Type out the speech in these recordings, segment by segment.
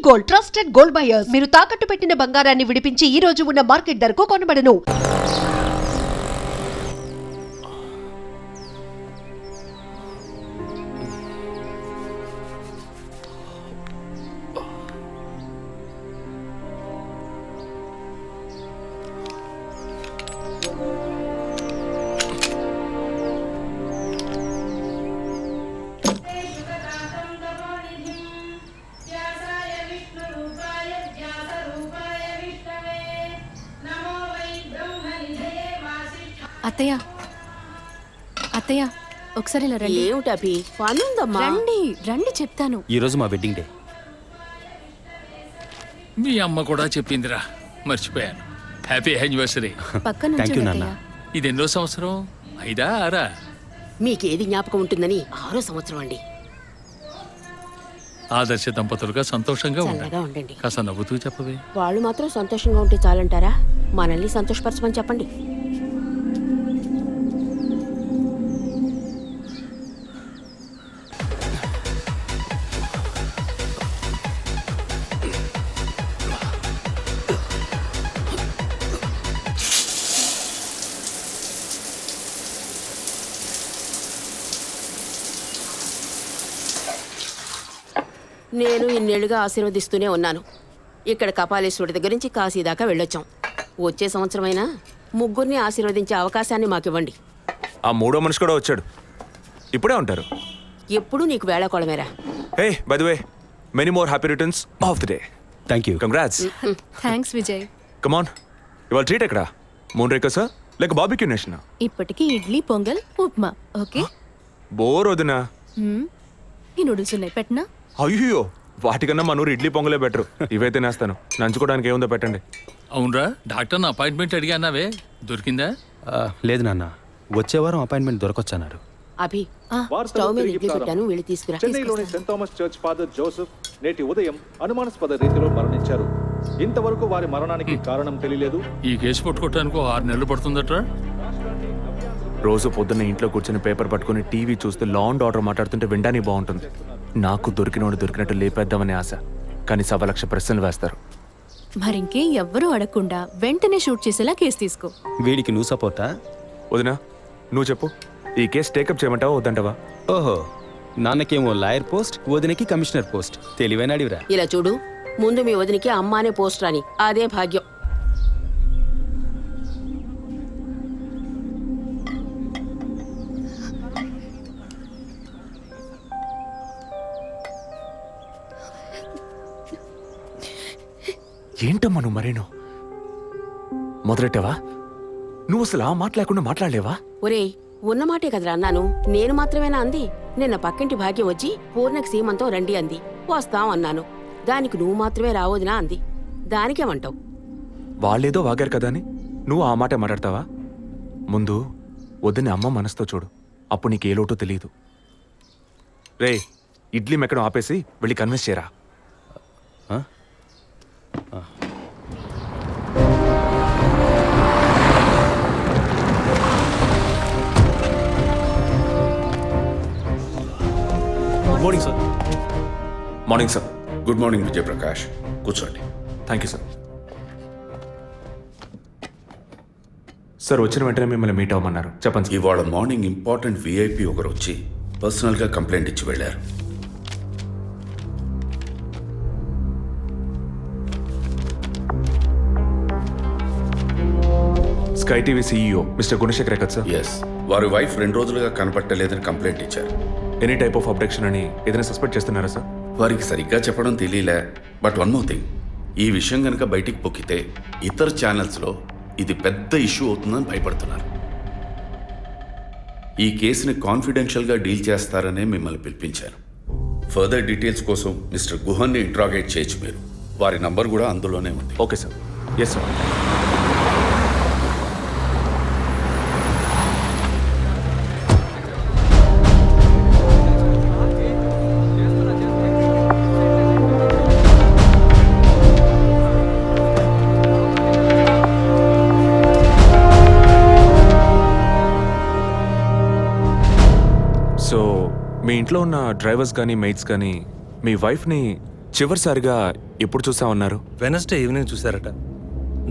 Gold, trusted gold buyers. మీరు తాకట్టు పెట్టిన బంగారాన్ని విడిపించి ఈ రోజు ఉన్న మార్కెట్ ధరకు కొనబడను. అత్తయ్య అత్తయ్య ఒకసారి ఇలా రండి. ఏమిటి అభి పనుందమ్మా? రండి రండి చెప్తాను. ఈ రోజు మా వెడ్డింగ్ డే. మీ అమ్మ కూడా చెప్పిందిరా, మర్చిపోయాను. Happy anniversary. పక్కన Thank you, ఉంచండి నాన్న. అత్తయ్య. ఇది ఎన్నో సంవత్సరం? 5ఆ 6ఆ? మీకేది జ్ఞాపకం ఉంటుందని 6వ సంవత్సరం అండి. ఆదర్శ దంపతులుగా సంతోషంగా చల్లగా ఉండండి. ఉండండి. కాస్త నవ్వుతూ చెప్పవే. వాళ్ళు మాత్రం సంతోషంగా ఉంటే చాలంటారా? మనల్ని సంతోషపరచమని చెప్పండి. నేను ఇన్నేళ్లుగా ఆశీర్వదిస్తూనే ఉన్నాను. ఇక్కడ కపాలేశ్వరుడి దగ్గర నుంచి కాశీ దాకా వెళ్ళొచ్చాం. వచ్చే సంవత్సరమైనా ముగ్గురిని ఆశీర్వదించే అవకాశాన్ని మాకివ్వండి. ఆ మూడో మనిషి కూడా వచ్చాడు. ఇప్పుడే ఉంటారు. ఎప్పుడూ నీకు వేళాకోళమేరా. Hey by the way, many more happy returns of the day. Thank you. Congrats. Thanks Vijay. Come on, ఇవాళ ట్రీట్ ఎక్కడ? మూన్ రేకర్సా లేక బార్బిక్యూ నేషనా? ఇప్పటికి ఇడ్లీ, పొంగల్, ఉప్మా. ఓకే. బోర్ వదినా. ఈ నూడిల్స్ ఉన్నాయి, పెట్టనా? అయ్యో, వాటికన్నా మనూరు ఇడ్లీ పొంగలే బెటర్. ఇవైతే నేస్తాను. నంచుకోవడానికి ఏముందో పెట్టండి. అవునరా, డాక్టర్ని అపాయింట్మెంట్ అడిగానావే, దొరికిందా? లేదు నాన్న, వచ్చే వారం అపాయింట్మెంట్ దొరకొచ్చన్నారు. అభి, స్టవ్ మీద ఇడ్లీ పెట్టాను, వెళ్ళి తీసుకురా. చెన్నైలోని Saint Thomas church father Joseph నేటి ఉదయం అనుమానాస్పద రీతిలో మరణించారు. ఇంతవరకు వారి మరణానికి కారణం తెలియలేదు. ఈ కేసు పట్టుకోవటానికి 6 నెలలు పడుతుందట్రా. రోజు పొద్దున్న ఇంట్లో కూర్చొని పేపర్ పట్టుకుని టీవీ చూస్తే లా అండ్ ఆర్డర్ మాట్లాడుతుంటే వినడానికి బాగుంటుంది. నాకు దొరికినోడు దొరికినట్టు లేపేద్దామని ఆశ, కానీ 1,00,000 ప్రశ్నలు వేస్తారు. మరింకే ఎవ్వరూ అడగకుండా వెంటనే షూట్ చేసేలా కేసు తీసుకో. వీడికి నువ్వు సపోర్టా? వదినా, నువ్వు చెప్పు, ఈ కేసు టేకప్ చేయమంటావా వద్దంటావా? ఓహో, నాన్నకేమో లాయర్ పోస్ట్, వదినకి కమిషనర్ పోస్ట్. తెలివైన అడివిరా. ఇలా చూడు, ముందు మీ వదినికి అమ్మ అనే పోస్ట్ రాని, అదే భాగ్యం. ఏంటమ్మా నువ్వు మరేనో మొదలెట్టావా? నువ్వు అసలు ఆ మాట లేకుండా మాట్లాడలేవా? ఒరేయ్, ఉన్నమాటే కదరా అన్నాను. నేను మాత్రమేనా అంది? నిన్న పక్కింటి భాగ్యం వచ్చి పూర్ణకి సీమంతం రండి అంది. వస్తాం అన్నాను. దానికి నువ్వు మాత్రమే రావద్దునా అంది. దానికేమంటావు? వాళ్ళేదో వాగారు కదా అని నువ్వు ఆ మాట మాట్లాడతావా? ముందు వద్దని అమ్మ మనసుతో చూడు, అప్పుడు నీకు ఏ లోటో తెలియదు. రే, ఇడ్లీ మెక్కడం ఆపేసి వెళ్ళి కన్విన్స్ చేయరా. Morning sir. Morning sir. Good morning Vijayaprakash, కూర్చోండి. Thank you sir. సార్, వచ్చిన వెంటనే మిమ్మల్ని మీట్ అవ్వమన్నారు. చెప్పండి సార్. ఇవాళ మార్నింగ్ ఇంపార్టెంట్ విఐపి ఒకరు వచ్చి పర్సనల్గా కంప్లైంట్ ఇచ్చి వెళ్ళారు. Sky TV CEO mister Gunasekhar కదా సార్? ఎస్, వారి వైఫ్ 2 రోజులుగా కనపట్టలేదని కంప్లైంట్ ఇచ్చారు. ఎనీ టైప్ ఆఫ్ అబ్డక్షన్ అని ఏదైనా సస్పెక్ట్ చేస్తున్నారా సార్? వారికి సరిగ్గా చెప్పడం తెలియలే. బట్ వన్ మోర్ థింగ్, ఈ విషయం కనుక బయటికి పొక్కితే ఇతర ఛానల్స్లో ఇది పెద్ద ఇష్యూ అవుతుందని భయపడుతున్నారు. ఈ కేసుని కాన్ఫిడెన్షియల్గా డీల్ చేస్తారనే మిమ్మల్ని పిలిపించారు. ఫర్దర్ డీటెయిల్స్ కోసం మిస్టర్ గుహన్ని ఇంట్రాగేట్ చేయొచ్చు మీరు. వారి నంబర్ కూడా అందులోనే ఉంది. Okay sir. Yes sir. So మీ ఇంట్లో ఉన్న డ్రైవర్స్ కానీ మెయిట్స్ కానీ మీ వైఫ్ని చివరిసారిగా ఎప్పుడు చూసామన్నారు? వెనస్డే ఈవినింగ్ చూశారట.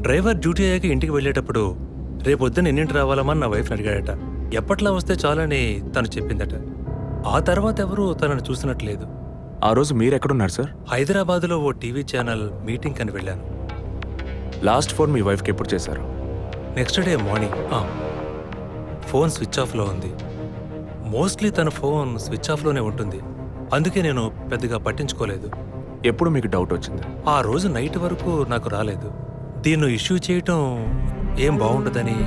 డ్రైవర్ డ్యూటీ అయ్యాక ఇంటికి వెళ్ళేటప్పుడు రేపొద్దున ఎన్నింటి రావాలమని నా వైఫ్ని అడిగాడట. ఎప్పట్లా వస్తే చాలని తను చెప్పిందట. ఆ తర్వాత ఎవరూ తనను చూసినట్లేదు. ఆ రోజు మీరెక్కడున్నారు సార్? హైదరాబాద్లో ఓ టీవీ ఛానల్ మీటింగ్ అని వెళ్ళాను. లాస్ట్ ఫోన్ మీ వైఫ్కి ఎప్పుడు చేశారు? Next day morning. Phone switch ఆఫ్లో ఉంది. మోస్ట్లీ తన ఫోన్ స్విచ్ ఆఫ్లోనే ఉంటుంది. అందుకే నేను పెద్దగా పట్టించుకోలేదు. ఎప్పుడు మీకు డౌట్ వచ్చింది? ఆ రోజు నైట్ వరకు నాకు రాలేదు. దీన్ని ఇష్యూ చేయటం ఏం బాగుంటుందని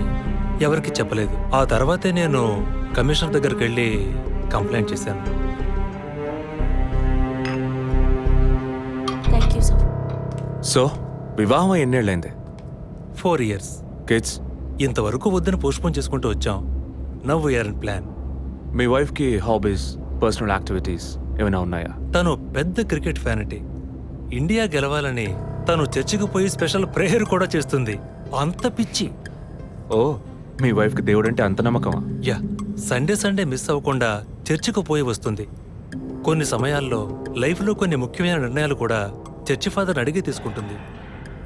ఎవరికి చెప్పలేదు. ఆ తర్వాతే నేను కమిషనర్ దగ్గరికి వెళ్ళి కంప్లైంట్ చేశాను. Thank you sir. సో వివాహం ఎన్నేళ్ళైంది? 4 years. కిడ్స్? ఇంతవరకు వద్దని పోస్ట్పోన్ చేసుకుంటూ వచ్చాం. Now we are in plan. మీ వైఫ్కి హాబీస్, పర్సనల్ యాక్టివిటీస్ ఏమైనా ఉన్నాయా? తను పెద్ద క్రికెట్ ఫ్యానిటీ. ఇండియా గెలవాలని తను చర్చికి పోయి స్పెషల్ ప్రేయర్ కూడా చేస్తుంది. అంత పిచ్చి. ఓ, మీ వైఫ్కి దేవుడంటే అంత నమ్మకమా? యా, సండే మిస్ అవ్వకుండా చర్చికి పోయి వస్తుంది. కొన్ని సమయాల్లో లైఫ్లో కొన్ని ముఖ్యమైన నిర్ణయాలు కూడా చర్చి ఫాదర్ని అడిగి తీసుకుంటుంది.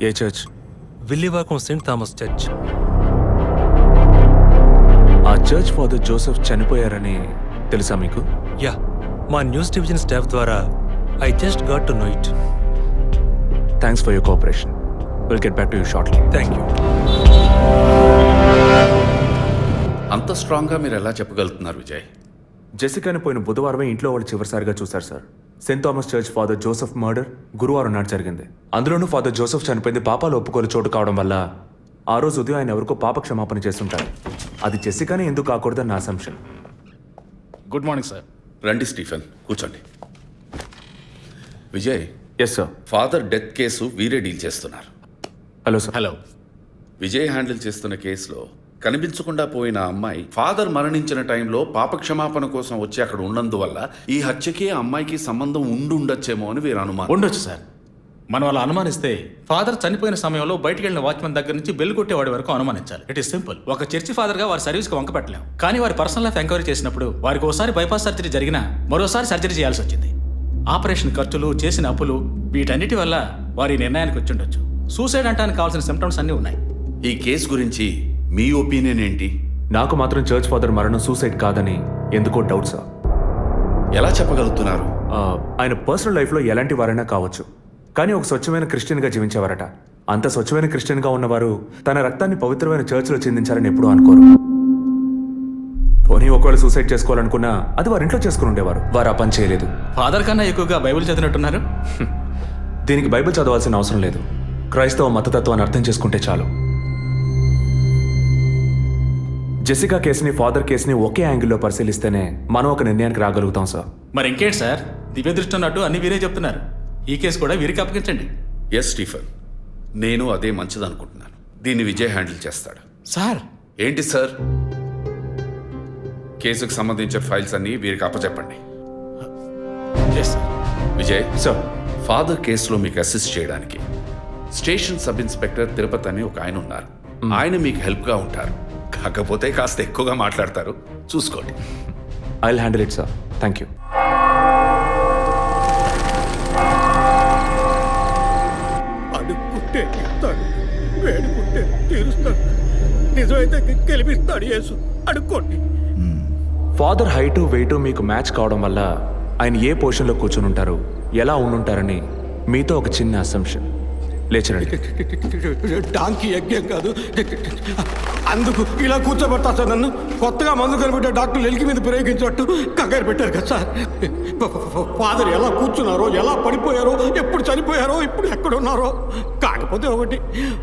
ఏ church? Villivakkam saint Thomas church. ఆ చర్చ్ ఫాదర్ జోసెఫ్ చనిపోయారని తెలుసా మీకు? యా, మా న్యూస్ డివిజన్ స్టాఫ్ ద్వారా I just got to know it. Thanks for your cooperation. Will get back to you shortly. Thank you. అంత స్ట్రాంగ్గా మీరు ఎలా చెప్పగలుగుతున్నారు విజయ్? జెసికాని పోయిన బుధవారమే ఇంట్లో వాళ్ళు చివరిసారిగా చూశారు sir. Saint Thomas church father Joseph murder గురువారం నాడు జరిగింది. అందులోనూ ఫాదర్ జోసెఫ్ చనిపోయింది పాపాలు ఒప్పుకోలు చోటు కావడం వల్ల ఆ రోజు ఉదయం ఆయన ఎవరికో పాప క్షమాపణ చేస్తుంటారు. అది జెసికానే ఎందుకు కాకూడదని నా అసంప్షన్. Good morning sir. రండి స్టీఫెన్, కూర్చోండి. Vijay, yes sir. Father death case వీరే డీల్ చేస్తున్నారు. Hello sir. Hello. Vijay handle చేస్తున్న కేసులో కనిపించకుండా పోయిన అమ్మాయి ఫాదర్ మరణించిన టైంలో పాప క్షమాపణ కోసం వచ్చి అక్కడ ఉన్నందువల్ల ఈ హత్యకి ఆ అమ్మాయికి సంబంధం ఉండొచ్చేమో అని వీరు అనుమానం. ఉండొచ్చు సార్. మనం అలా అనుమానిస్తే ఫాదర్ చనిపోయిన సమయంలో బయటికి వెళ్ళిన వాచ్మెన్ దగ్గర నుంచి బెల్ కొట్టేవాడి వరకు అనుమానించాలి. It is simple. ఒక చర్చి ఫాదర్గా వారి సర్వీస్కి వంక పెట్టలేం. కానీ వారి పర్సనల్ లైఫ్ ఎంక్వైరీ చేసినప్పుడు వారికి ఒకసారి బైపాస్ సర్జరీ జరిగినా మరోసారి సర్జరీ చేయాల్సి వచ్చింది. ఆపరేషన్ ఖర్చులు, చేసిన అప్పులు, వీటన్నిటి వల్ల వారి నిర్ణయానికి వచ్చి ఉండొచ్చు. సూసైడ్ అంటానికి కావాల్సిన సిమ్టమ్స్ అన్నీ ఉన్నాయి. ఈ కేసు గురించి మీ ఒపీనియన్ ఏంటి? నాకు మాత్రం చర్చ్ ఫాదర్ మరణం సూసైడ్ కాదని ఎందుకో డౌట్ సార్. ఎలా చెప్పగలుగుతున్నారు? ఆయన పర్సనల్ లైఫ్లో ఎలాంటి వారైనా కావచ్చు, కానీ ఒక స్వచ్ఛమైన క్రిస్టియన్గా జీవించేవారట. అంత స్వచ్ఛమైన క్రిస్టియన్గా ఉన్నవారు తన రక్తాన్ని పవిత్రమైన చర్చ్లో చిందించాలని ఎప్పుడూ అనుకోరు. పోనీ ఒకవేళ సూసైడ్ చేసుకోవాలనుకున్నా అది వారి ఇంట్లో చేసుకుని ఉండేవారు. వారు ఆ పని చేయలేదు. ఫాదర్ కన్నా ఎక్కువగా బైబిల్ చదివినట్టున్నారు. దీనికి బైబిల్ చదవాల్సిన అవసరం లేదు. క్రైస్తవ మతతత్వాన్ని అర్థం చేసుకుంటే చాలు. జెసికా కేసుని, ఫాదర్ కేసుని ఒకే యాంగిల్లో పరిశీలిస్తేనే మనం ఒక నిర్ణయానికి రాగలుగుతాం సార్. మరి ఇంకేంటి సార్, దివ్య దృష్టి ఉన్నట్టు అన్ని వీరే చెప్తున్నారు. ఈ కేసు కూడా వీరికి అప్పగించండి. ఎస్ స్టీఫెన్, నేను అదే మంచిదనుకుంటున్నాను. దీన్ని విజయ్ హ్యాండిల్ చేస్తాడు. సార్. ఏంటి సార్? కేసుకు సంబంధించిన ఫైల్స్ అన్ని వీరికి అప్పచెప్పండి. Yes sir. Vijay sir, father కేసులో మీకు అసిస్ట్ చేయడానికి స్టేషన్ సబ్ ఇన్స్పెక్టర్ తిరుపతి అని ఒక ఆయన ఉన్నారు. ఆయన మీకు హెల్ప్గా ఉంటారు. కాకపోతే కాస్త ఎక్కువగా మాట్లాడతారు, చూసుకోండి. I will handle it sir. Thank you. అడుక్కుంటే ఇస్తాడు, వేడుకుంటే తీరుస్తాడు, నిజమైతే గెలిపిస్తాడు యేసు. అడుక్కోండి. ఫాదర్ హైటు వెయిటు మీకు మ్యాచ్ కావడం వల్ల ఆయన ఏ పొజిషన్లో కూర్చొని ఉంటారు, ఎలా ఉండుంటారని మీతో ఒక చిన్న అసంప్షన్. లేచరండి. డాంకీ యజ్ఞం కాదు, అందుకు ఇలా కూర్చోబెడతా సార్. నన్ను కొత్తగా మందు కనిపెట్టే డాక్టర్లు ఎలికి మీద ప్రయోగించినట్టు కంగారు పెట్టారు కదా సార్. ఫాదర్ ఎలా కూర్చున్నారో, ఎలా పడిపోయారో, ఎప్పుడు చనిపోయారో, ఇప్పుడు ఎక్కడున్నారో. కాకపోతే ఒకటి,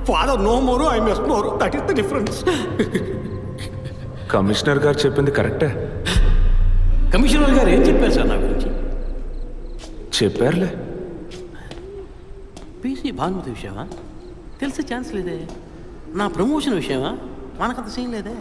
father no more, I mess more. That is the difference. Commissioner గారు చెప్పింది కరెక్టే. కమిషనర్ గారు ఏం చెప్పారు సార్ నా గురించి? చెప్పారులే. పీసీ భానుమతి విషయమా? తెలిసే ఛాన్స్ లేదే. నా ప్రమోషన్ విషయమా? మనకంత సీన్ లేదే.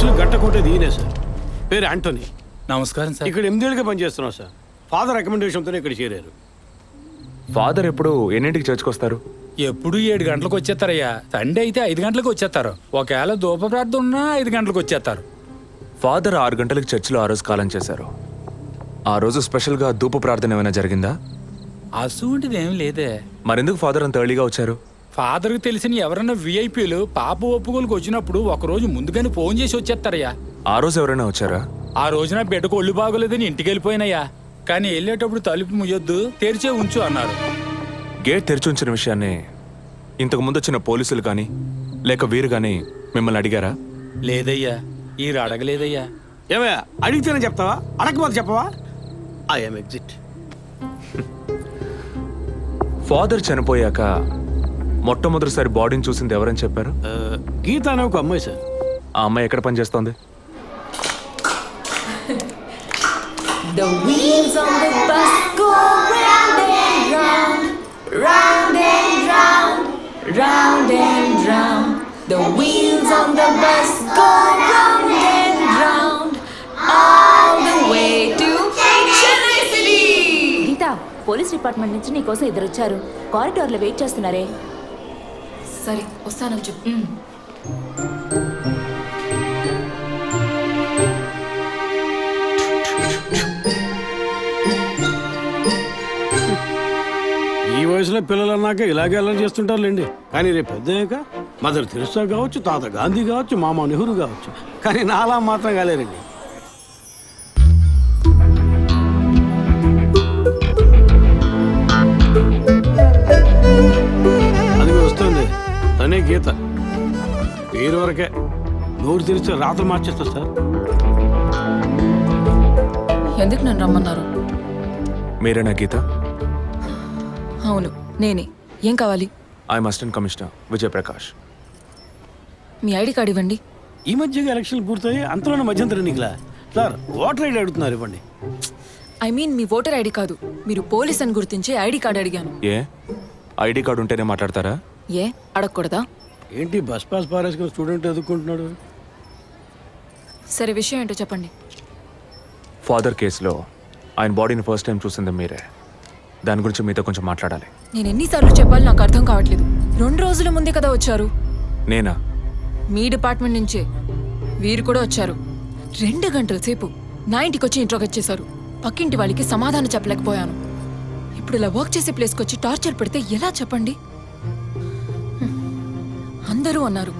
కేసులు గట్టకొట్టేది ఈయనే సార్. పేరు యాంటోనీ. నమస్కారం సార్. ఇక్కడ 8 ఏళ్ళుగా పనిచేస్తున్నాం సార్. ఫాదర్ రికమెండేషన్తోనే ఇక్కడ చేరారు. ఫాదర్ ఎప్పుడు ఎన్నింటికి చర్చ్కి వస్తారు? ఎప్పుడు 7 గంటలకు వచ్చేస్తారయ్యా. సండే అయితే 5 గంటలకు వచ్చేస్తారు. ఒకవేళ ధూప ప్రార్థన ఉన్నా 5 గంటలకు వచ్చేస్తారు. ఫాదర్ 6 గంటలకు చర్చిలో ఆ రోజు కాలం చేశారు. ఆ రోజు స్పెషల్గా ధూప ప్రార్థన ఏమైనా జరిగిందా? అసువంటిది ఏం లేదే. మరెందుకు ఫాదర్ అంత ఎర్లీగా వచ్చారు? ఫాదర్కి తెలిసిన ఎవరన్నా విఐపీలు పాప ఒప్పుకోలకు వచ్చినప్పుడు ఒకరోజు ముందుగానే ఫోన్ చేసి వచ్చేస్తారయ్యా. ఆ రోజు ఎవరైనా వచ్చారా? ఆ రోజున బిడ్డకు ఒళ్ళు బాగోలేదని ఇంటికి వెళ్ళిపోయినయ్యా. కానీ వెళ్ళేటప్పుడు తలుపు ముయ్యొద్దు, తెరిచే ఉంచు అన్నారు. గేట్ తెరిచి ఉంచిన విషయాన్ని ఇంతకు ముందు వచ్చిన పోలీసులు కానీ లేక వీరు కానీ మిమ్మల్ని అడిగారా? లేదయ్యా, ఈ అడగలేదయ్యా. ఏమయ్యా అడిగితేనే చెప్తావా, అడగకపోతే చెప్పవా? I'm exit. ఫాదర్ చనిపోయాక మొట్టమొదటిసారి బాడీని చూసింది ఎవరని చెప్పారు? గీత అనే ఒక అమ్మాయి సార్. ఆ అమ్మాయి ఎక్కడ పని చేస్తోంది? The wheels on the bus go round and round, round and round, round and round. The wheels on the bus go round and round, all the way to Chennai City. Geetha, police department నుంచి నీకోసం ఇద్దరు వచ్చారు. కారిడార్లో wait చేస్తున్నారే. సరే వస్తానని చెప్పు. ఈ వయసులో పిల్లలు అన్నాక ఇలాగే అల్లరి చేస్తుంటారులేండి. కానీ రేపు పెద్దయ్యాక మదర్ తెరిసా కావచ్చు, తాత గాంధీ కావచ్చు, మామ నెహ్రూ కావచ్చు. కానీ నాలా మాత్రం కాలేరండి. అది వస్తుంది తనే గీత. పేరు వరకే, నోరు తెరిస్తే రాత్రి మార్చేస్తా సార్. ఎందుకు నన్ను రమ్మన్నారు? మీరేనా గీత? అవును నేనే. ఏం కావాలి? I'm assistant commissioner Vijay Prakash. Me ID card ఇవ్వండి. ఈ మధ్యగా ఎలక్షన్లు పూర్తయి అంతలోనే మధ్యంతర ఎన్నికలా సార్? ఓటర్ ఐడి అడుగుతున్నారు, ఇవ్వండి. I mean me voter ID కాదు, మీరు పోలీస్ అని గుర్తించే ఐడి కార్డ్ అడిగాను. ఏ ఐడి కార్డు ఉంటేనే మాట్లాడతారా? ఏ అడగకూడదా? ఏంటి బస్ పాస్ పారేసుకుని స్టూడెంట్ ఎదుర్కొంటున్నాడు? సరే విషయం ఏంటో చెప్పండి. ఫాదర్ కేసులో ఆయన బాడీని ఫస్ట్ టైం చూసింది మీరే. దాని గురించి మీతో కొంచెం మాట్లాడాలి. నేను ఎన్నిసార్లు చెప్పాలి నాకు అర్థం కావట్లేదు. 2 రోజుల ముందే కదా వచ్చారు. నేనా? మీ డిపార్ట్మెంట్ నుంచే వీరు కూడా వచ్చారు. 2 గంటల సేపు నా ఇంటికి వచ్చి ఇంట్రోగేట్ చేశారు. పక్కింటి వాళ్ళకి సమాధానం చెప్పలేకపోయాను. ఇప్పుడు ఇలా వర్క్ చేసే ప్లేస్కి వచ్చి టార్చర్ పెడితే ఎలా చెప్పండి? అందరూ అన్నారు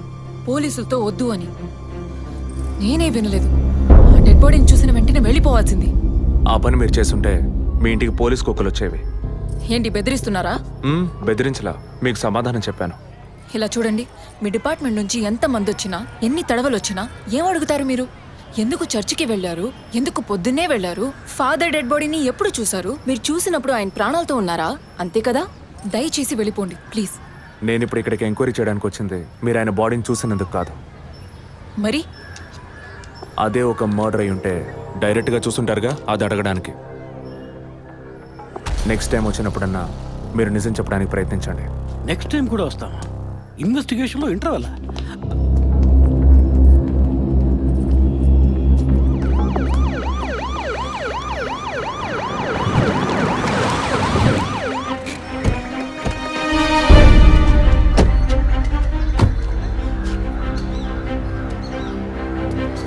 పోలీసులతో వద్దు అని. నేనే వినలేదు. ఆ డెడ్ బాడీని చూసిన వెంటనే వెళ్ళిపోవాల్సింది. ఆ పని మీరు చేస్తుంటే మీ ఇంటికి పోలీస్ కుక్కలు వచ్చేవి. ఏంటి బెదిరిస్తున్నారా? బెదిరించలా, మీకు సమాధానం చెప్పాను. ఇలా చూడండి, మీ డిపార్ట్మెంట్ నుంచి ఎంతమంది వచ్చినా ఎన్ని తడవలు వచ్చినా ఏం అడుగుతారు మీరు? ఎందుకు చర్చికి వెళ్ళారు? ఎందుకు పొద్దున్నే వెళ్ళారు? ఫాదర్ డెడ్ బాడీని ఎప్పుడు చూశారు? మీరు చూసినప్పుడు ఆయన ప్రాణాలతో ఉన్నారా? అంతే కదా. దయచేసి వెళ్ళిపోండి ప్లీజ్. నేను ఇప్పుడు ఇక్కడికి ఎంక్వైరీ చేయడానికి వచ్చింది మీరు ఆయన బాడీని చూసినందుకు కాదు. మరి అదే ఒక మర్డర్ అయి ఉంటే డైరెక్ట్గా చూసుంటారుగా, అది అడగడానికి. నెక్స్ట్ టైం వచ్చినప్పుడన్నా మీరు నిజం చెప్పడానికి ప్రయత్నించండి. నెక్స్ట్ టైం కూడా వస్తామా? ఇన్వెస్టిగేషన్లో ఇంటర్వెల్.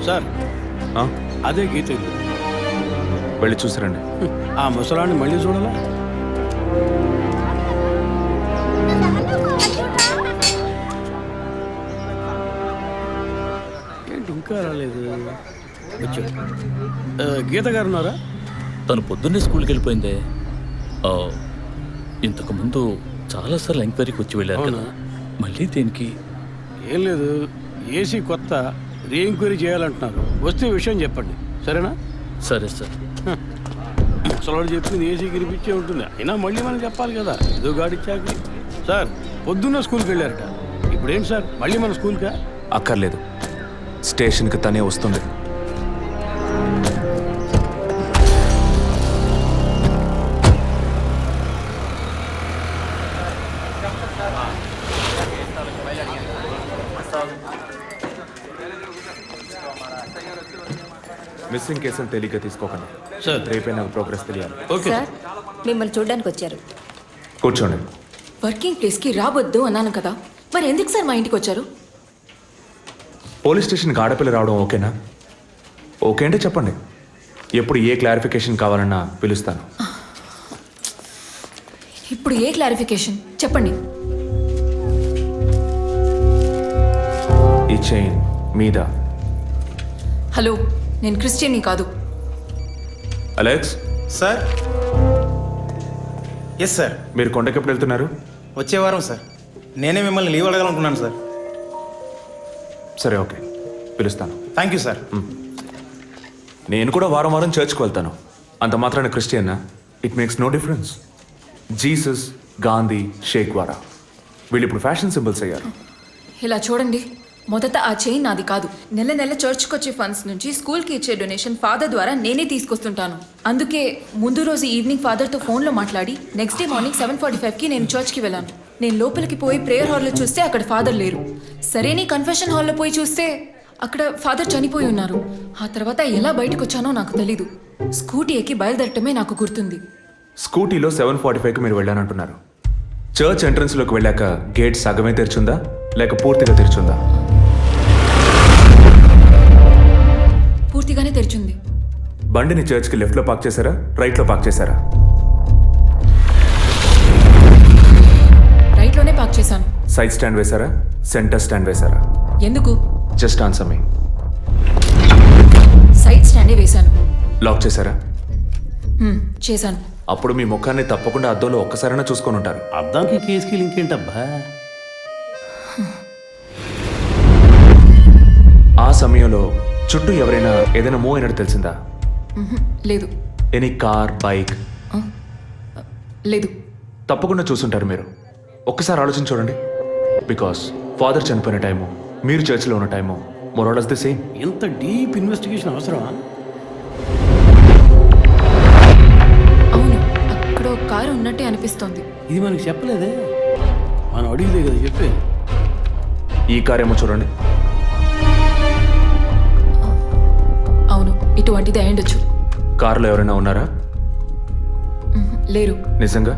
సార్ అదే గీత ఇల్లు. వెళ్ళి చూసిరండి. ఆ ముసలాన్ని మళ్ళీ చూడాలా? ఏంటి ఇంకా రాలేదు? వచ్చాడు. గీత గారు ఉన్నారా? తను పొద్దున్నే స్కూల్కి వెళ్ళిపోయిందే. ఇంతకుముందు చాలాసార్లు ఎంక్వైరీకి వచ్చి వెళ్ళారు కదా, మళ్ళీ దేనికి? ఏం లేదు, ఏసీ కొత్త రీ ఎంక్వైరీ చేయాలంటున్నారు. వస్తే విషయం చెప్పండి, సరేనా? సరే సార్. ముసలాడు చెప్పింది ఏసీ గిరిపించే ఉంటుంది. అయినా మళ్ళీ మనం చెప్పాలి కదా, ఏదో గాడిచ్చాక. సార్ పొద్దున్న స్కూల్కి వెళ్ళారట, ఇప్పుడేం సార్ మళ్ళీ మన స్కూల్కా? అక్కర్లేదు, స్టేషన్కి తనే వస్తుంది. మిస్సింగ్ కేసులు తేలిగ్గా తీసుకోకండి. సార్. రేపే నాకు ప్రోగ్రెస్ తెలియాలి. ఓకే సార్ మిమ్మల్ని చూడడానికి వచ్చారు. కూర్చోండి. వర్కింగ్ ప్లేస్కి రావద్దు అన్నాను కదా, మరి ఎందుకు సార్ మా ఇంటికి వచ్చారు? పోలీస్ స్టేషన్కి ఆడపిల్ల రావడం ఓకేనా? ఓకే అంటే చెప్పండి. ఎప్పుడు ఏ క్లారిఫికేషన్ కావాలన్నా పిలుస్తాను. ఇప్పుడు ఏ క్లారిఫికేషన్ చెప్పండి. ఈ చైన్ మీద. హలో, నేను క్రిస్టియన్ని కాదు. Alex, sir. Yes sir. మీరు కొండకి ఎప్పుడు వెళ్తున్నారు? వచ్చే వారం సార్. నేనే మిమ్మల్ని లీవ్ అడగాలనుకున్నాను సార్. సరే, ఓకే, పిలుస్తాను. Thank you sir. నేను కూడా వారం వారం చర్చ్కి వెళ్తాను. అంత మాత్రాన క్రిస్టియన్నా? It makes no difference. Jesus, Gandhi, షేక్ వారా వీళ్ళు ఇప్పుడు ఫ్యాషన్ సింబల్స్ అయ్యారు. ఇలా చూడండి, మొదట ఆ చైన్ నాది కాదు. నెల నెల చర్చ్కి వచ్చే ఫండ్స్ నుంచి స్కూల్కి ఇచ్చే డొనేషన్ ఫాదర్ ద్వారా నేనే తీసుకొస్తుంటాను. అందుకే ముందు రోజు ఈవినింగ్ ఫాదర్తో ఫోన్లో మాట్లాడి నెక్స్ట్ డే మార్నింగ్ 7:45కి నేను చర్చ్కి వెళ్ళాను. నేను లోపలికి పోయి ప్రేయర్ హాల్లో చూస్తే అక్కడ ఫాదర్ లేరు. సరే, నీ కన్ఫెషన్ హాల్లో పోయి చూస్తే అక్కడ ఫాదర్ చనిపోయి ఉన్నారు. ఆ తర్వాత ఎలా బయటకు వచ్చానో నాకు తెలీదు. స్కూటీ ఎక్కి బయలుదేరటమే నాకు గుర్తుంది. స్కూటీలో 7:45కి మీరు వెళ్ళానంటున్నారు. చర్చ్ ఎంట్రన్స్లోకి వెళ్ళాక గేట్ సగమే తెరిచుందా లేక పూర్తిగా తెరిచుందా? పూర్తిగానే తెరిచింది. బండిని చర్చ్కి లెఫ్ట్లో పార్క్ చేశారా, రైట్లో పార్క్ చేశారా? రైట్లోనే పార్క్ చేశాను. సైడ్ స్టాండ్ వేశారా, సెంటర్ స్టాండ్ వేశారా? ఎందుకు? జస్ట్ ఆన్సర్ మీ. సైడ్ స్టాండే వేశాను. లాక్ చేశారా? చేశాను. అప్పుడు మీ ముఖాన్ని తప్పకుండా అద్దంలో ఒక్కసారైనా చూసుకొని ఉంటారు. అద్దానికి కేసుకి లింక్ ఏంటబ్బా? ఆ సమయంలో చుట్టూ ఎవరైనా ఏదైనా మూవ్ అయినట్టు తెలిసిందా? లేదు. Any car, bike? లేదు. తప్పకుండా చూసుంటారు మీరు. ఒక్కసారి ఆలోచన చూడండి. బికాస్ ఫాదర్ చనిపోయిన టైము, మీరు చర్చిలో ఉన్న టైము మోరాలస్ ది సేమ్. ఇంత డీప్ ఇన్వెస్టిగేషన్ అవసరమా? అవును, అక్కడ ఒక కారు ఉన్నట్టే అనిపిస్తోంది. ఇది మనకి చెప్పలేదే, మనం అడిగితే కదా చెప్పే. ఈ కార్ ఏమో చూడండి. అవును, ఇటువంటిది అయ్యుండొచ్చు. కారులో ఎవరైనా ఉన్నారా? లేరు. నిజంగా?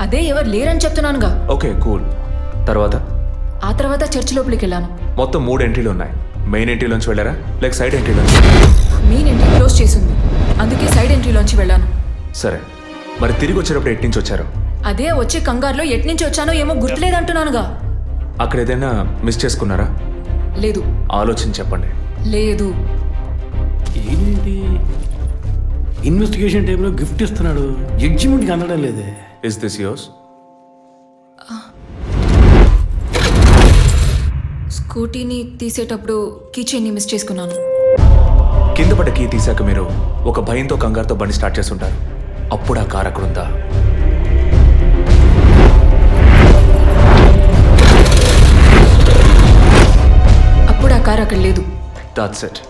అదే ఎవరు లేరని చెప్తున్నానుగా. Okay, cool. తర్వాత? ఆ తర్వాత చర్చ్ లోపలికి వెళ్ళాను. మొత్తం 3 ఎంట్రీలు ఉన్నాయి. మెయిన్ ఎంట్రీలోంచి వెళ్ళారా లేక సైడ్ ఎంట్రీలోంచి? మెయిన్ ఎంట్రీ క్లోజ్ చేసింది, అందుకే సైడ్ ఎంట్రీలోంచి వెళ్ళాను. సరే, మరి తిరిగి వచ్చేటప్పుడు ఎటు నుంచి వచ్చారు? అదే వచ్చే కంగారులో ఎట్నుంచి వచ్చానో ఏమో గుర్తులేదంటున్నానుగా. అక్కడ ఏదైనా మిస్ చేసుకున్నారా? లేదు. ఆలోచించి చెప్పండి. లేదు. ఏంటి ఇన్వెస్టిగేషన్ టైంలో గిఫ్ట్ ఇస్తున్నాడు, జడ్జిమెంట్కి అందడం లేదే. Is this yours? స్కూటీని తీసేటప్పుడు కీచైన్ని మిస్ చేసుకున్నాను. కింద పడ్డ కీ తీసాక మీరు ఒక భయంతో కంగారుతో బండి స్టార్ట్ చేస్తుంటారు. అప్పుడు ఆ కార్ అక్కడ ఉందా? అప్పుడు ఆ కార్ అక్కడ లేదు. That's it.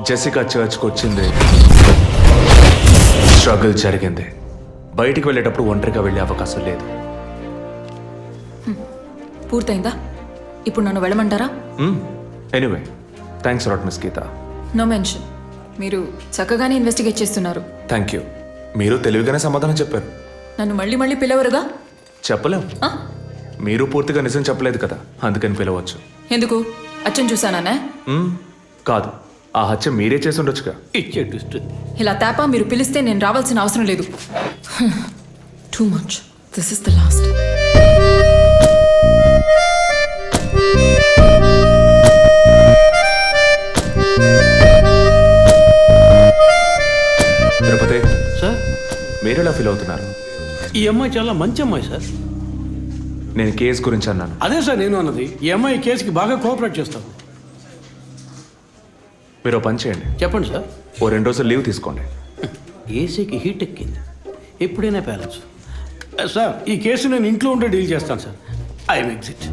జెసికా చర్చ్కి వచ్చింది, స్ట్రగుల్ జరిగింది. బయటికి వెళ్ళేటప్పుడు ఒంటరిగా వెళ్ళే అవకాశం లేదు. పూర్తయిందా? ఇప్పుడు నన్ను వెళ్ళమంటారా? Anyway, thanks lot miss Geetha. No mention. మీరు చక్కగానే ఇన్వెస్టిగేట్ చేస్తున్నారు. Thank you. మీరు తెలివిగానే సమాధానం చెప్పారు. నన్ను మళ్ళీ మళ్ళీ పిలవరుగా? చెప్పలేం. ఆ? మీరు పూర్తిగా నిజం చెప్పలేదు కదా, అందుకని పిలవచ్చు. ఎందుకు? అచ్చం చూసానా? కాదు, ఆ హత్య మీరే చేసి ఉండొచ్చుగా. ఇచ్చే ట్విస్ట్. ఇలా తేపా మీరు పిలిస్తే నేను రావాల్సిన అవసరం లేదు. Too much. This is the last. Tirupati sir, మీరు ఎలా ఫీల్ అవుతున్నారు? ఈ అమ్మాయి చాలా మంచి అమ్మాయి సార్. నేను కేసు గురించి అన్నాను. అదే సార్ నేను అన్నది. ఈ అమ్మాయి కేసుకి బాగా కోఆపరేట్ చేస్తాం. మీరు పని చేయండి. చెప్పండి సార్. ఓ 2 రోజులు లీవ్ తీసుకోండి. ఏసీకి హీట్ ఎక్కింది, ఎప్పుడైనా పేలచ్చు. సార్, ఈ కేసు నేను ఇంట్లో ఉంటే డీల్ చేస్తాను సార్. I'm exit.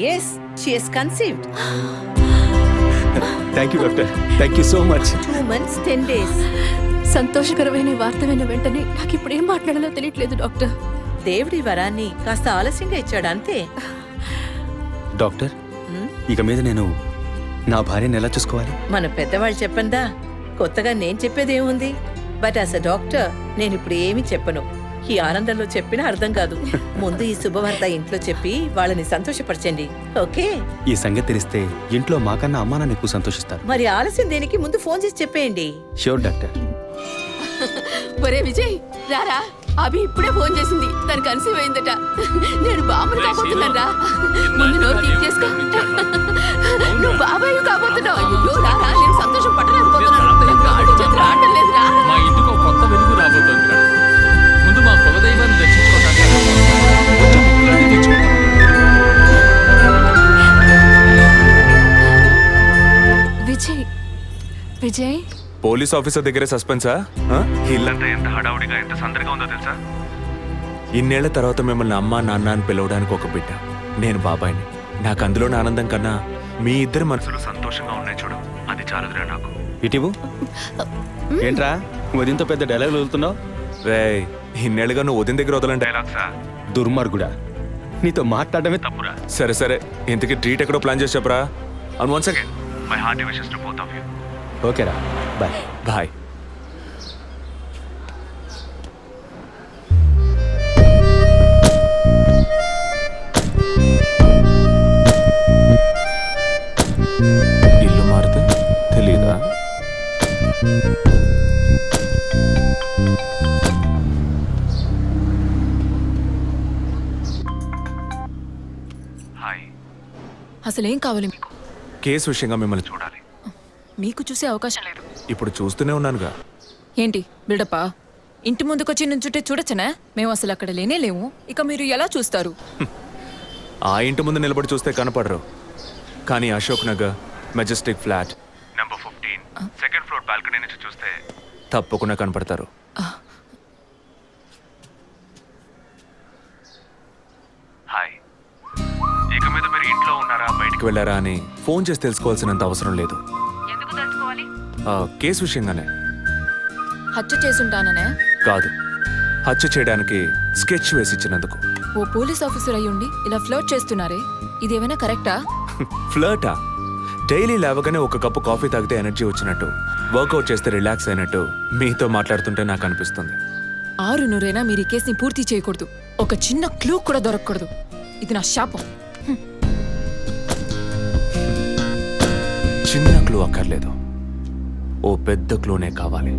Yes she is conceived. Thank you doctor, thank you so much. 2 months 10 days. సంతోషకరమైన ఈ వార్త విన్న వెంటనే నాకు ఇప్పుడు ఏం మాట్లాడాలో తెలియట్లేదు డాక్టర్. దేవుడి వరాన్ని కాస్త ఆలస్యంగా ఇచ్చాడు అంతే. డాక్టర్, ఇక మీద నేను నా భార్యను ఎలా చూసుకోవాలి? మన పెద్దవాళ్ళు చెప్పందా, కొత్తగా నేను చెప్పేదేముంది. బట్ యాజ్ అ డాక్టర్ నేను ఇప్పుడు ఏమీ చెప్పను. ఈ ఆనందంలో చెప్పినా అర్థం కాదు. ముందు ఈ శుభవార్త ఇంట్లో చెప్పి వాళ్ళని సంతోషపరచండి, ఓకే? ఈ సంగతి తెలిస్తే ఇంట్లో మాకన్నా అమ్మా నాన్న ఎక్కువ సంతోషిస్తారు. మరి ఆలస్యం దేనికి, ముందు ఫోన్ చేసి చెప్పేయండి. Sure doctor. ఒరే విజయ్ రారా, అభి ఇప్పుడే ఫోన్ చేసింది, తను కన్సీవ్ అయిందట. నేను బాబుని కాబోతున్నాను రా. ముందు నోరు తీసి చేసుకో. నువ్వు బాబాయ్ కాబోతున్నావు. అయ్యో రారా, నేను సంతోషం పట్టలేకపోతున్నాను. ఆడు చేతులు ఆడటం లేదురా. మా ఇంటికి ఒక కొత్త వెలుగు రాబోతోంది మేడం. ముందు మా కులదైవాన్ని దర్శించుకోవడానికి కొంచెం ముక్కులన్నీ తెచ్చుకుంటాం. విజయ్ విజయ్ పోలీస్ ఆఫీసర్ దగ్గరే సస్పెన్సా? ఇల్లంతా ఎంత హడావుడిగా ఎంత సందడిగా ఉందో తెలుసా? ఇన్నేళ్ల తర్వాత మిమ్మల్ని అమ్మా నాన్న అని పిలవడానికి ఒక బిడ్డ, నేను బాబాయిని. నాకు అందులోని ఆనందం కన్నా మీ ఇద్దరి మనసులు సంతోషంగా ఉన్నాయి చూడు, అది చాలుదురా నాకు. ఇటీవు ఏంట్రా ఉదయంతో పెద్ద డైలాగ్ వదులుతున్నావు? రే, ఇన్నేళ్ళుగా నువ్వు ఉదయం దగ్గర వదలని డైలాగ్సా? దుర్మార్గుడా, నీతో మాట్లాడమే తప్పురా. సరే సరే, ఇంతకీ ట్రీట్ ఎక్కడో ప్లాన్ చేసి చెప్పరా? And once again my hearty wishes to both of you. ఓకేరా, బాయ్. బాయ్. ఇల్లు మారితే తెలీదా? అసలేం కావాలి మీకు? కేసు విషయంగా మిమ్మల్ని చూడాలి. మీకు చూసే అవకాశం లేదు. ఇప్పుడు చూస్తూనే ఉన్నానుగా. ఏంటి బిల్డప్పా? ఇంటి ముందుకొచ్చి నుంచుంటే చూడొచ్చనా? మేము అసలు అక్కడ లేనే లేవు, ఇక మీరు ఎలా చూస్తారు? ఆ ఇంటి ముందు నిలబడి చూస్తే కనపడరు, కానీ Ashok Nagar Majestic flat number 15 second floor balcony నుంచి చూస్తే తప్పకుండా కనపడతారు. హాయ్. ఇక మీద మీరు ఇంట్లో ఉన్నారా బయటికి వెళ్ళారా అని ఫోన్ చేసి తెలుసుకోవాల్సినంత అవసరం లేదు. ఎందుకు తెలుసుకోవాలి? కేసు విషయంగానే. హత్య చేసుంటాననే కాదు, హత్య చేయడానికి స్కెచ్ వేసి ఇచ్చినందుకు. ఓ పోలీస్ ఆఫీసర్ అయ్యుండి ఇలా ఫ్లర్ట్ చేస్తున్నారే, ఇదేమైనా కరెక్టా? ఫ్లర్టా? డైలీ లేవగానే ఒక కప్పు కాఫీ తాగితే ఎనర్జీ వచ్చినట్టు, వర్కౌట్ చేస్తే రిలాక్స్ అయినట్టు మీతో మాట్లాడుతుంటే నాకు అనిపిస్తుంది. 6 మీరు ఈ కేసుని పూర్తి చేయకూడదు, ఒక చిన్న క్లూ కూడా దొరకకూడదు. ఇది నా శాపం. చిన్న క్లూ అక్కర్లేదు, ఓ పెద్ద క్లూనే కావాలి.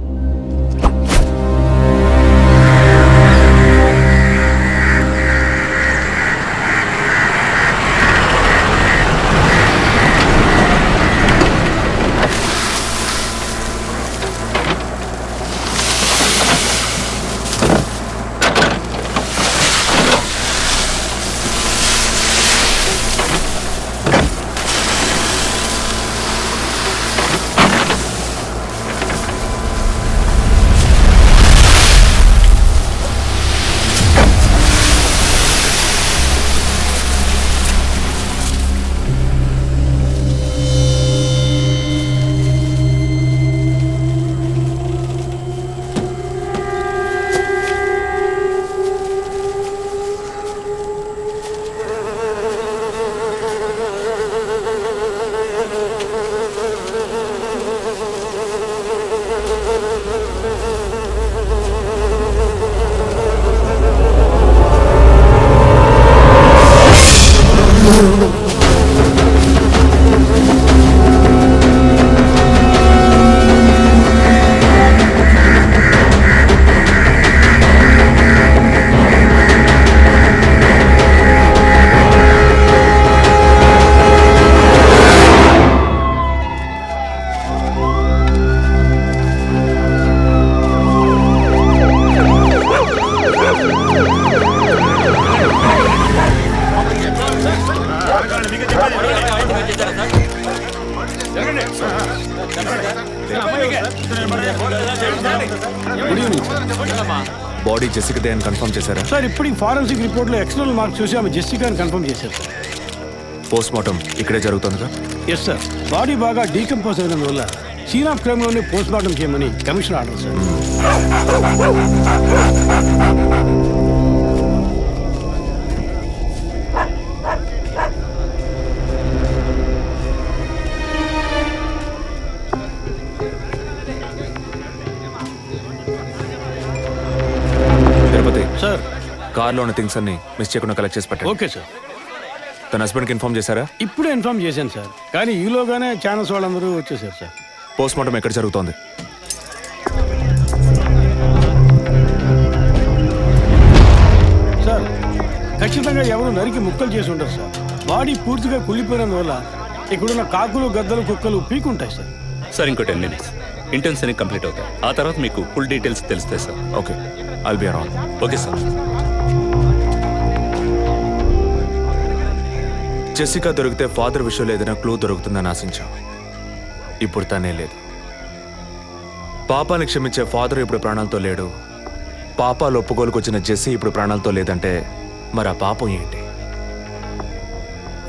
బాడీ జెసికాదే అని కన్ఫర్మ్ చేశారా? సార్ ఇప్పుడు ఫారెన్సిక్ రిపోర్ట్లో ఎక్స్టర్నల్ మార్క్స్ చూసి ఆమె జెసికా అని కన్ఫర్మ్ చేశారు. పోస్ట్ మార్టం ఇక్కడే జరుగుతుందిగా? ఎస్ సార్, బాడీ బాగా డీకంపోజ్ అయిన వల్ల సీన్ ఆఫ్ క్రైమ్లోనే పోస్ట్ మార్టం చేయమని commission order sir. Tirupati sir కార్లో ఉన్న థింగ్స్ అన్ని మిస్ చేయకుండా కలెక్ట్ చేసి పెట్టండి. Okay sir. తన హస్బెండ్కి ఇన్ఫార్మ్ చేశారా? ఇప్పుడే ఇన్ఫార్మ్ చేశాను సార్, కానీ ఈలోగానే ఛానల్స్ వాళ్ళందరూ వచ్చేసారు సార్. పోస్ట్ మార్టం ఎక్కడ జరుగుతోంది? సార్ ఖచ్చితంగా ఎవరు నరికి ముక్కలు చేసి ఉంటారు సార్. బాడీ పూర్తిగా కుళ్ళిపోయినందువల్ల ఇక్కడున్న కాకులు గద్దలు కుక్కలు పీకుంటాయి సార్. సార్ ఇంకో 10 minutes ఇంటర్న్స్ అన్ని కంప్లీట్ అవుతాయి. ఆ తర్వాత మీకు ఫుల్ డీటెయిల్స్ తెలుస్తాయి sir. Okay, I'll be around. Okay sir. Jessica దొరికితే ఫాదర్ విషయంలో ఏదైనా క్లూ దొరుకుతుందని ఆశించాం. ఇప్పుడు తనే లేదు. పాపాన్ని క్షమించే ఫాదర్ ఇప్పుడు ప్రాణాలతో లేడు. పాపాలు ఒప్పుకోలుకు వచ్చిన జెస్సీ ఇప్పుడు ప్రాణాలతో లేదంటే మరి ఆ పాపం ఏంటి?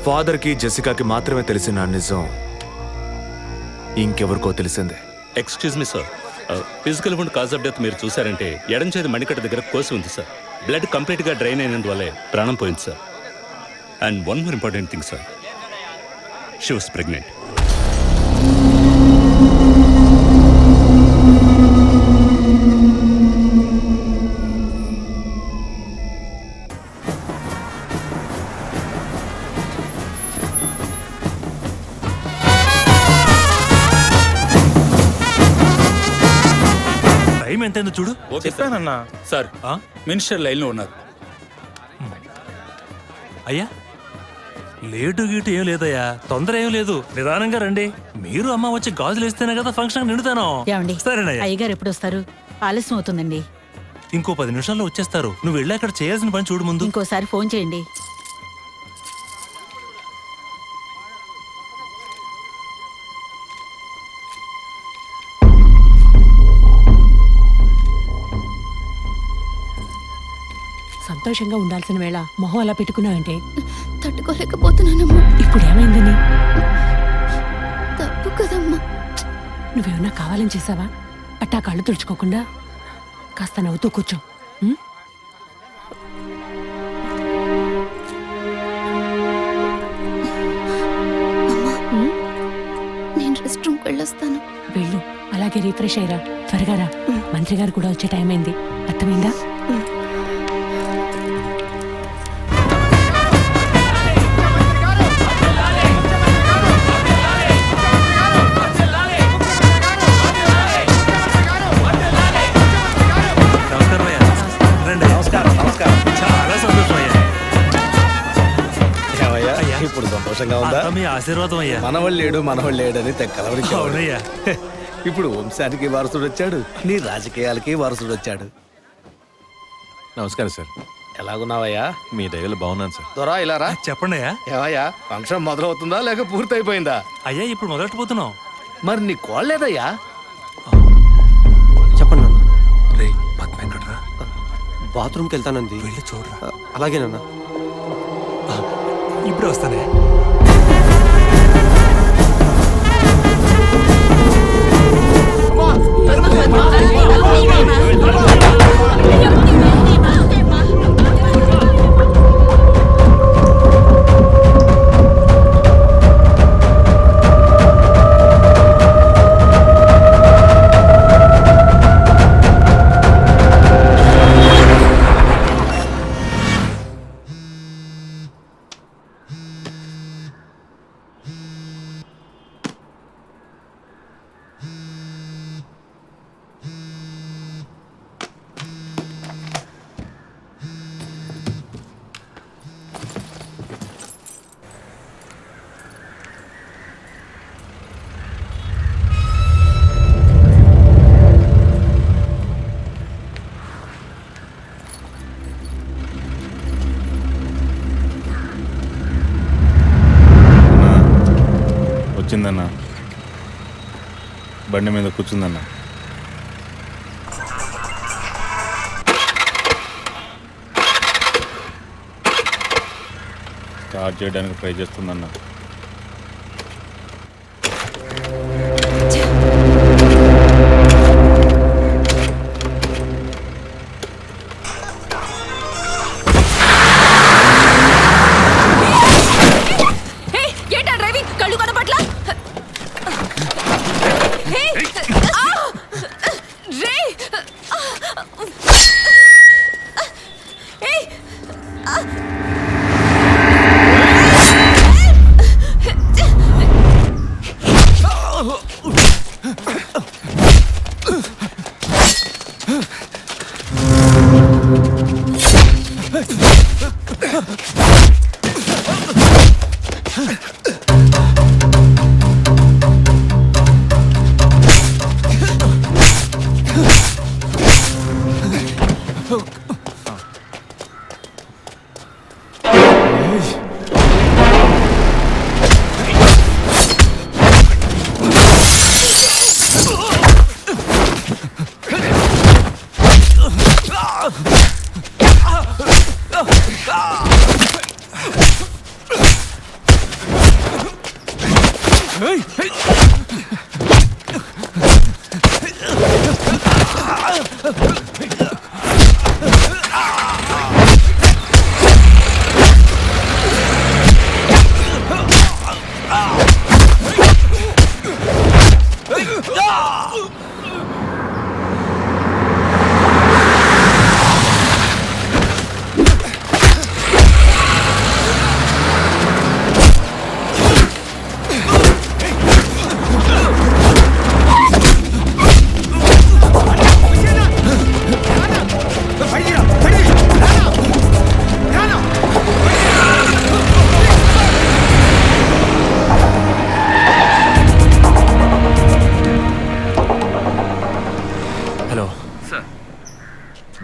ఫాదర్కి జెసికాకి మాత్రమే తెలిసిన నిజం ఇంకెవరికో తెలిసిందే. Excuse me sir, physical wound cause of death మీరు చూసారంటే ఎడం చేతి మణికట్ట దగ్గర కోసి ఉంది సార్. బ్లడ్ కంప్లీట్గా డ్రైన్ అయినందువల్లే ప్రాణం పోయింది sir. And one more important thing sir, she was pregnant. Time ఎంతైందో చూడు. చెప్పానన్నా సార్ మినిస్టర్ లైన్లో ఉన్నారు. అయ్యా లేటు గీటు ఏం లేదయ్యా, తొందర ఏం లేదు, నిదానంగా రండి. మీరు అమ్మ వచ్చి గాజులు వేస్తేనే కదా ఫంక్షన్ నిండుతాను. సరేనయ్యా. అయ్యగారు ఎప్పుడు వస్తారు? ఆలస్యం అవుతుందండి. ఇంకో 10 నిమిషాల్లో వచ్చేస్తారు. నువ్వు వెళ్ళి అక్కడ చేయాల్సిన పని చూడు ముందు. ఇంకోసారి ఫోన్ చేయండి. సంతోషంగా ఉండాల్సిన వేళ మొహం అలా పెట్టుకున్నావంటే తట్టుకోలేకపోతున్నానమ్మా. ఇప్పుడు ఏమైందని? తప్పు కదమ్మా. నువ్వేమన్నా కావాలని చేసావా? అట్టా కళ్ళు తుడుచుకోకుండా కాస్త నవ్వుతూ కూర్చో. ఉం? నేను రెస్ట్ రూమ్కి వెళ్ళొస్తాను. వెళ్ళు, అలాగే రీఫ్రెష్ అయ్యరా. త్వరగా రా, మంత్రి గారు కూడా వచ్చే టైం అయింది. అర్థమైందా? చాలా సంతోషం అయ్యా. ఇప్పుడు సంతోషంగా ఉందా? మీ ఆశీర్వాదం అయ్యా. మనవళ్ళు లేడని తెక్కలవరికి. అవునయ్యా. ఇప్పుడు వంశానికి వారసుడు వచ్చాడు, నీ రాజకీయాలకి వారసుడు వచ్చాడు. నమస్కారం సార్. ఎలాగున్నావయ్యా? మీ దయలో బాగున్నాను సార్. దొరా ఇలా రా. చెప్పండి అయ్యా. ఏవయ్యా, ఫంక్షన్ మొదలవుతుందా లేక పూర్తయిపోయిందా? అయ్యా ఇప్పుడు మొదలెట్టబోతున్నాం. మరి నీ కోళ్ళేదయ్యా? చెప్పండి నాన్న. రే పద్మ ఎక్కడ్రా? బాత్రూమ్కి వెళ్తానంది. వెళ్ళి చూడరా. అలాగేనన్నా. ఇప్పుడే వస్తానే. వచ్చిందన్నా, బండి మీద కూర్చుందన్నా. స్టార్ట్ చేయడానికి ట్రై చేస్తుందన్న. ఏంటా డ్రైవింగ్ కళ్ళు కనపట్ల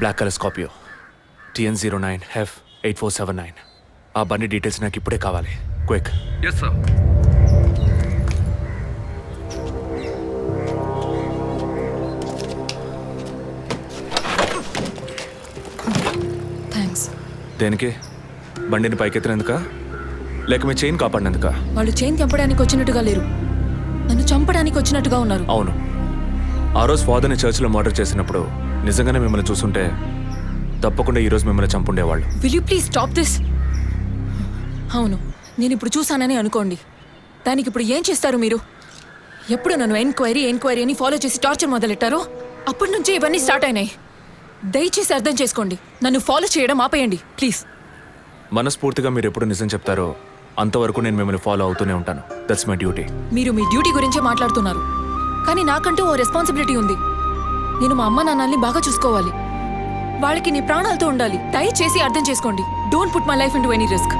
బ్లాక్ కలర్ స్కార్పియో TN09F8479. ఆ బండి డీటెయిల్స్ నాకు ఇప్పుడే కావాలి. క్విక్. Yes sir. థ్యాంక్స్. దేనికి? బండిని పైకెత్తినందుకా లేక మీ చైన్ కాపాడినందుకా? వాళ్ళు చైన్ తెంపడానికి వచ్చినట్టుగా లేరు, నన్ను చంపడానికి వచ్చినట్టుగా ఉన్నారు. అవును, ఆ రోజు ఫాదర్ని చర్చిలో మర్డర్ చేసినప్పుడు నిజంగానే మిమ్మల్ని చూసుంటే తప్పకుండా ఈరోజు మిమ్మల్ని చంపుండేవాళ్ళు. Will you please stop this? అవును, నేను ఇప్పుడు చూసానని అనుకోండి, దానికి ఇప్పుడు ఏం చేస్తారు మీరు? ఎప్పుడు నన్ను ఎంక్వైరీ అని ఫాలో చేసి టార్చర్ మొదలెట్టారో అప్పటి నుంచే ఇవన్నీ స్టార్ట్ అయినాయి. దయచేసి అర్థం చేసుకోండి, నన్ను ఫాలో చేయడం ఆపేయండి ప్లీజ్. మనస్ఫూర్తిగా మీరు ఎప్పుడు నిజం చెప్తారో అంతవరకు నేను మిమ్మల్ని ఫాలో అవుతూనే ఉంటాను. That's my duty. మీరు మీ డ్యూటీ గురించే మాట్లాడుతున్నారు, కానీ నాకంటూ ఓ రెస్పాన్సిబిలిటీ ఉంది. నేను మా అమ్మ నాన్నల్ని బాగా చూసుకోవాలి, వాళ్ళకి నీ ప్రాణాలతో ఉండాలి. దయచేసి అర్థం చేసుకోండి. Don't put my life into any risk.